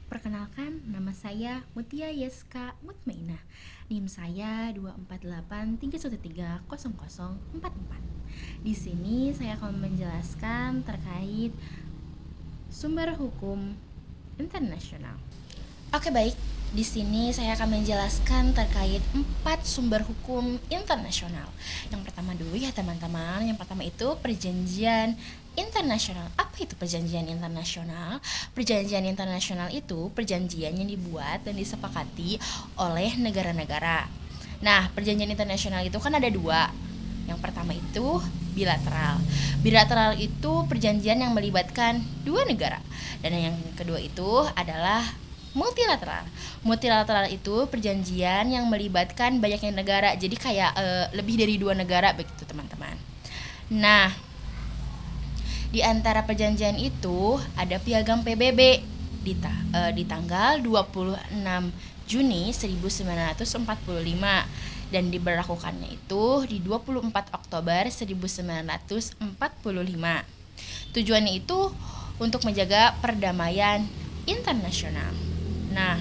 Perkenalkan, nama saya Mutia Yeska Mutmainah. NIM saya 24831300044. Di sini saya akan menjelaskan terkait sumber hukum internasional. Oke, baik. Di sini saya akan menjelaskan terkait 4 sumber hukum internasional. Yang pertama dulu ya teman-teman. Yang pertama itu perjanjian internasional. Apa itu perjanjian internasional? Perjanjian internasional itu perjanjian yang dibuat dan disepakati oleh negara-negara. Nah, perjanjian internasional itu kan ada dua. Yang pertama itu bilateral. Bilateral itu perjanjian yang melibatkan dua negara. Dan yang kedua itu adalah multilateral. Multilateral itu perjanjian yang melibatkan banyaknya negara. Jadi kayak lebih dari dua negara begitu teman-teman. Nah, di antara perjanjian itu ada Piagam PBB di tanggal 26 Juni 1945 dan diberlakukannya itu di 24 Oktober 1945. Tujuannya itu untuk menjaga perdamaian internasional. Nah,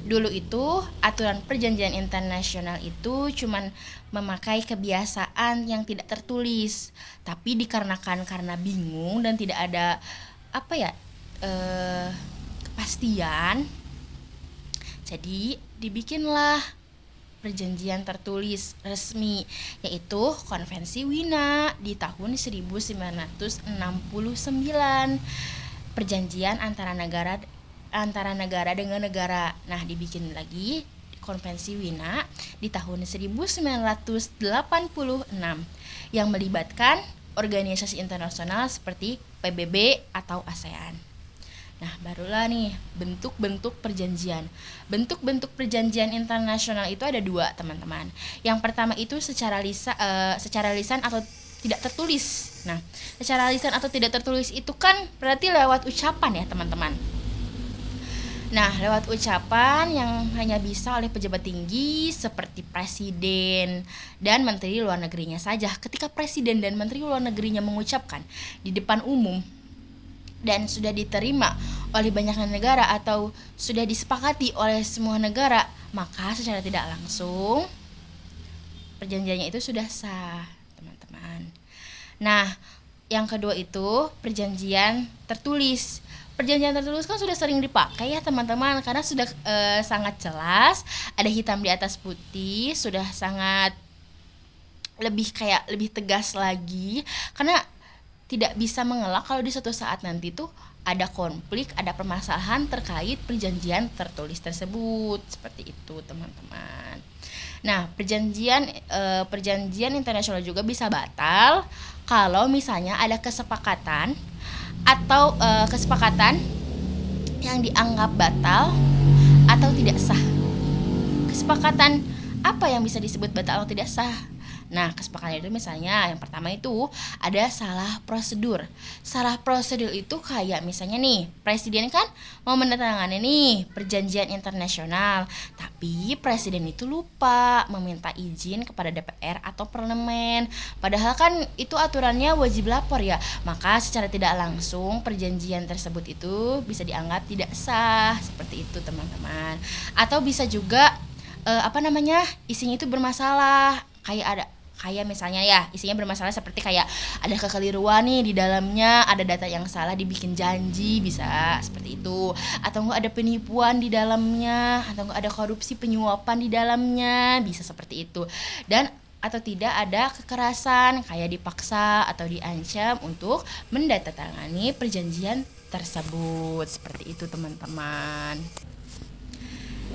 dulu itu aturan perjanjian internasional itu cuman memakai kebiasaan yang tidak tertulis, tapi dikarenakan karena bingung dan tidak ada kepastian, jadi dibikinlah perjanjian tertulis resmi, yaitu Konvensi Wina di tahun 1969. Perjanjian antara negara dengan negara. Nah, dibikin lagi Konvensi Wina di tahun 1986 yang melibatkan organisasi internasional seperti PBB atau ASEAN. Nah, barulah nih bentuk-bentuk perjanjian. Bentuk-bentuk perjanjian internasional itu ada dua, teman-teman. Yang pertama itu secara lisan atau tidak tertulis. Nah, secara lisan atau tidak tertulis itu kan berarti lewat ucapan ya, teman-teman. Nah, lewat ucapan yang hanya bisa oleh pejabat tinggi seperti presiden dan menteri luar negerinya saja. Ketika presiden dan menteri luar negerinya mengucapkan di depan umum dan sudah diterima oleh banyak negara atau sudah disepakati oleh semua negara, maka secara tidak langsung perjanjiannya itu sudah sah, teman-teman. Nah, yang kedua itu perjanjian tertulis. Perjanjian tertulis kan sudah sering dipakai ya teman-teman, karena sudah sangat jelas, ada hitam di atas putih, sudah sangat lebih tegas lagi, karena tidak bisa mengelak kalau di suatu saat nanti tuh ada konflik, ada permasalahan terkait perjanjian tertulis tersebut, seperti itu teman-teman. Nah, perjanjian internasional juga bisa batal kalau misalnya ada kesepakatan atau kesepakatan yang dianggap batal atau tidak sah. Kesepakatan apa yang bisa disebut batal atau tidak sah? Nah, kesepakatan itu misalnya yang pertama itu ada salah prosedur. Salah prosedur itu kayak misalnya nih, presiden kan mau menandatangani nih perjanjian internasional, tapi presiden itu lupa meminta izin kepada DPR atau parlemen. Padahal kan itu aturannya wajib lapor ya. Maka secara tidak langsung perjanjian tersebut itu bisa dianggap tidak sah, seperti itu teman-teman. Atau bisa juga isinya itu bermasalah, kayak misalnya ya isinya bermasalah seperti kayak ada kekeliruan nih di dalamnya, ada data yang salah dibikin janji, bisa seperti itu, atau enggak ada penipuan di dalamnya, atau enggak ada korupsi penyuapan di dalamnya, bisa seperti itu. Dan atau tidak ada kekerasan kayak dipaksa atau diancam untuk mendatangani perjanjian tersebut, seperti itu teman-teman.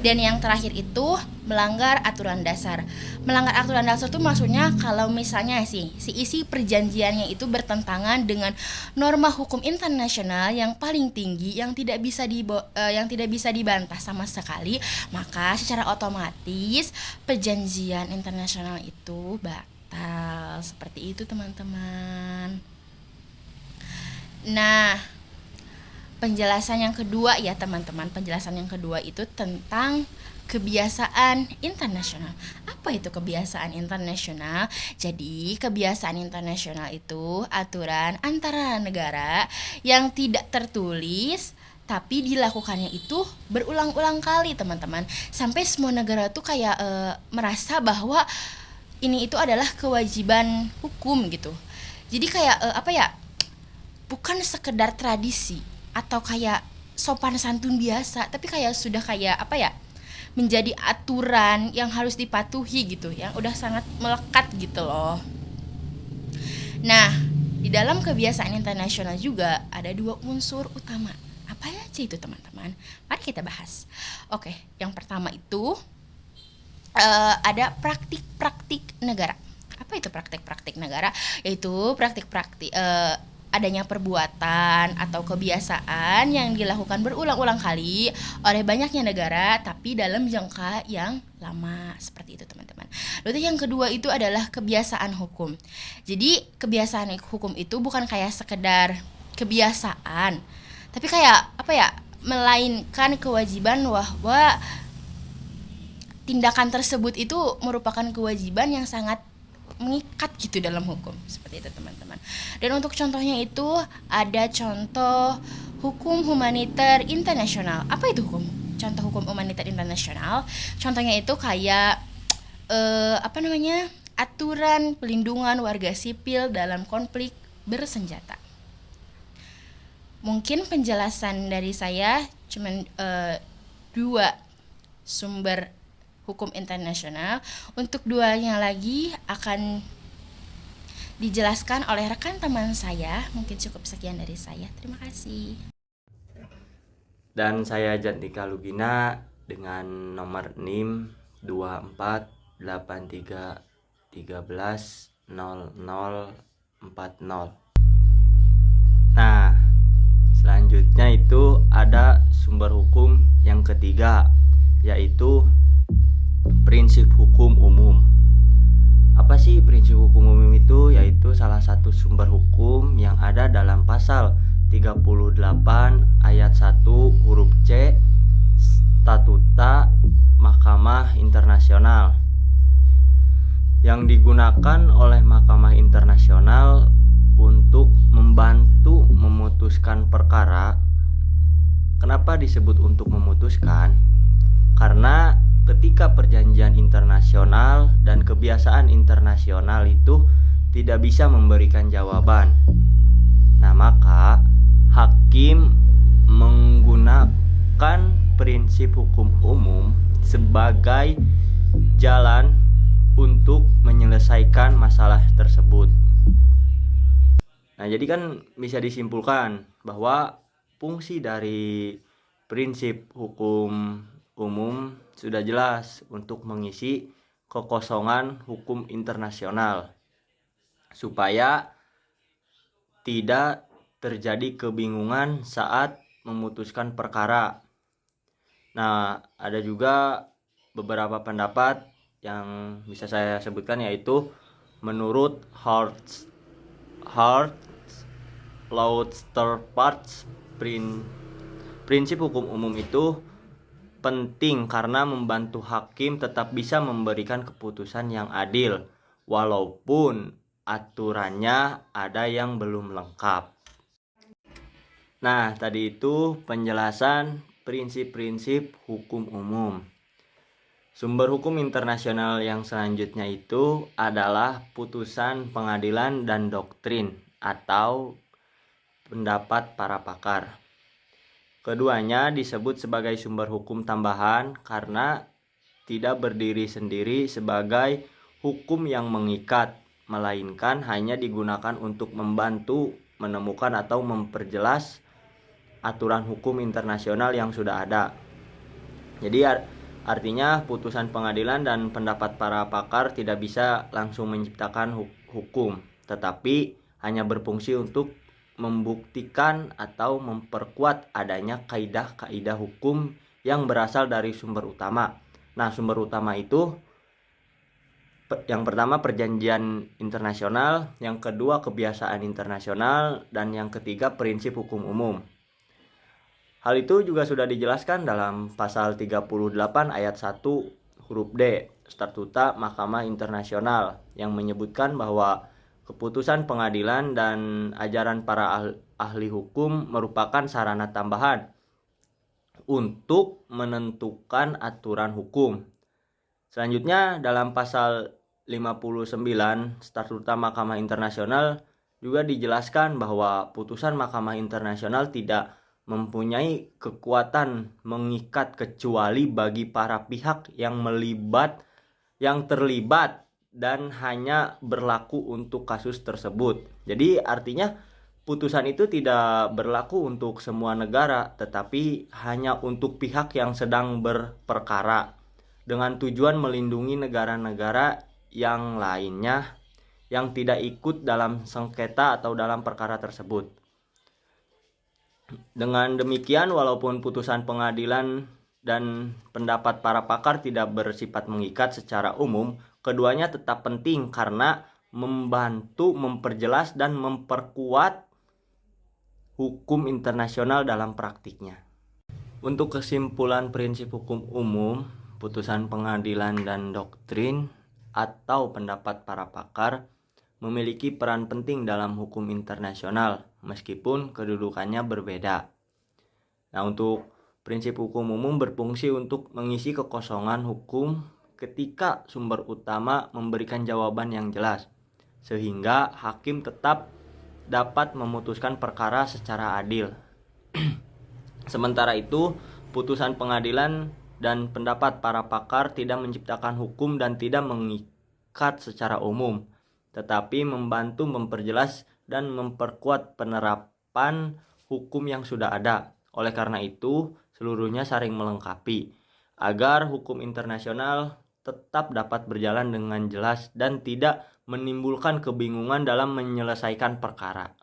Dan yang terakhir itu melanggar aturan dasar. Melanggar aturan dasar itu maksudnya kalau misalnya si isi perjanjiannya itu bertentangan dengan norma hukum internasional yang paling tinggi yang tidak bisa dibantah sama sekali, maka secara otomatis perjanjian internasional itu batal. Seperti itu teman-teman. Nah, penjelasan yang kedua ya teman-teman, penjelasan yang kedua itu tentang kebiasaan internasional. Apa itu kebiasaan internasional? Jadi kebiasaan internasional itu aturan antara negara yang tidak tertulis tapi dilakukannya itu berulang-ulang kali teman-teman, sampai semua negara tuh kayak merasa bahwa ini itu adalah kewajiban hukum gitu. Jadi kayak bukan sekedar tradisi atau kayak sopan santun biasa, tapi kayak sudah kayak menjadi aturan yang harus dipatuhi gitu, yang udah sangat melekat gitu loh. Nah, di dalam kebiasaan internasional juga ada dua unsur utama. Apa aja itu teman-teman? Mari kita bahas. Oke, yang pertama itu ada praktik-praktik negara. Apa itu praktik-praktik negara? Yaitu praktik-praktik adanya perbuatan atau kebiasaan yang dilakukan berulang-ulang kali oleh banyaknya negara, tapi dalam jangka yang lama, seperti itu teman-teman. Lalu yang kedua itu adalah kebiasaan hukum. Jadi kebiasaan hukum itu bukan kayak sekedar kebiasaan, tapi kayak melainkan kewajiban bahwa tindakan tersebut itu merupakan kewajiban yang sangat mengikat gitu dalam hukum, seperti itu teman-teman. Dan untuk contohnya itu ada contoh hukum humaniter internasional. Apa itu contoh hukum humaniter internasional? Contohnya itu kayak aturan pelindungan warga sipil dalam konflik bersenjata. Mungkin penjelasan dari saya cuman 2 sumber hukum internasional. Untuk 2-nya lagi akan dijelaskan oleh rekan teman saya. Mungkin cukup sekian dari saya. Terima kasih. Dan saya Jantika Lugina dengan nomor NIM 2483130040. Nah, selanjutnya itu ada sumber hukum yang ketiga, yaitu prinsip hukum umum. Apa sih prinsip hukum umum itu? Yaitu salah satu sumber hukum yang ada dalam pasal 38 ayat 1 huruf C Statuta Mahkamah Internasional, yang digunakan oleh Mahkamah Internasional untuk membantu memutuskan perkara. Kenapa disebut untuk memutuskan? Karena ketika perjanjian internasional dan kebiasaan internasional itu tidak bisa memberikan jawaban, nah maka hakim menggunakan prinsip hukum umum sebagai jalan untuk menyelesaikan masalah tersebut. Nah, jadi kan bisa disimpulkan bahwa fungsi dari prinsip hukum umum sudah jelas untuk mengisi kekosongan hukum internasional supaya tidak terjadi kebingungan saat memutuskan perkara. Nah, ada juga beberapa pendapat yang bisa saya sebutkan, yaitu menurut Lauterpacht, prinsip hukum umum itu penting karena membantu hakim tetap bisa memberikan keputusan yang adil walaupun aturannya ada yang belum lengkap. Nah, tadi itu penjelasan prinsip-prinsip hukum umum. Sumber hukum internasional yang selanjutnya itu adalah putusan pengadilan dan doktrin atau pendapat para pakar. Keduanya disebut sebagai sumber hukum tambahan karena tidak berdiri sendiri sebagai hukum yang mengikat, melainkan hanya digunakan untuk membantu menemukan atau memperjelas aturan hukum internasional yang sudah ada. Jadi artinya putusan pengadilan dan pendapat para pakar tidak bisa langsung menciptakan hukum, tetapi hanya berfungsi untuk membuktikan atau memperkuat adanya kaidah-kaidah hukum yang berasal dari sumber utama. Nah, sumber utama itu yang pertama perjanjian internasional, yang kedua kebiasaan internasional, dan yang ketiga prinsip hukum umum. Hal itu juga sudah dijelaskan dalam pasal 38 ayat 1 huruf D Statuta Mahkamah Internasional yang menyebutkan bahwa keputusan pengadilan dan ajaran para ahli hukum merupakan sarana tambahan untuk menentukan aturan hukum. Selanjutnya dalam pasal 59 Statuta Mahkamah Internasional juga dijelaskan bahwa putusan Mahkamah Internasional tidak mempunyai kekuatan mengikat kecuali bagi para pihak yang terlibat dan hanya berlaku untuk kasus tersebut. Jadi artinya putusan itu tidak berlaku untuk semua negara, tetapi hanya untuk pihak yang sedang berperkara dengan tujuan melindungi negara-negara yang lainnya yang tidak ikut dalam sengketa atau dalam perkara tersebut. Dengan demikian, walaupun putusan pengadilan dan pendapat para pakar tidak bersifat mengikat secara umum, keduanya tetap penting karena membantu memperjelas dan memperkuat hukum internasional dalam praktiknya. Untuk kesimpulan prinsip hukum umum, putusan pengadilan dan doktrin atau pendapat para pakar memiliki peran penting dalam hukum internasional meskipun kedudukannya berbeda. Nah, untuk prinsip hukum umum berfungsi untuk mengisi kekosongan hukum ketika sumber utama memberikan jawaban yang jelas, sehingga hakim tetap dapat memutuskan perkara secara adil. Sementara itu, putusan pengadilan dan pendapat para pakar tidak menciptakan hukum dan tidak mengikat secara umum, tetapi membantu memperjelas dan memperkuat penerapan hukum yang sudah ada. Oleh karena itu, seluruhnya saling melengkapi agar hukum internasional tetap dapat berjalan dengan jelas dan tidak menimbulkan kebingungan dalam menyelesaikan perkara.